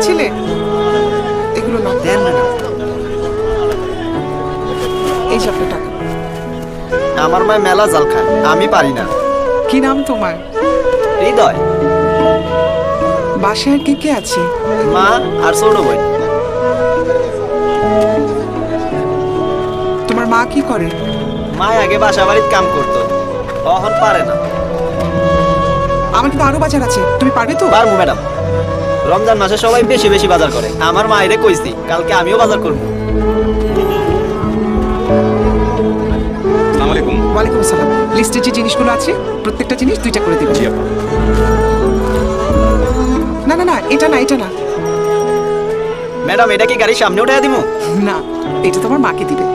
ছিলে? এগুলো না দেন ম্যাডাম। এই সবটা টাকা। আমার মায় মেলা জাল খায়, আমি পারি না। কি নাম তোমার? হৃদয়। বাসায় আর কে কে আছে? মা আর ছোট বই। তোমার মা কি করে? মা আগে বাসা বাড়িতে কাম করতো, এখন পারে না। আমার কিন্তু আরো বাজার আছে, তুমি পারবে তো? পারবো ম্যাডাম। রমজান মাসে সবাই বেশি বেশি বাজার করে, আমার মায়েরে কইছি কালকে আমিও বাজার করবো। আসসালামু আলাইকুম। ওয়ালাইকুম আসসালাম। লিস্টে যে জিনিসগুলো আছে প্রত্যেকটা জিনিস 2টা করে দিবেন। জি আপা। না না না, এটা না, এটা না। ম্যাডাম এটা কি গাড়ির সামনে উঠাইয়া দিমু? না, এটা তোমার মাকে দিবে।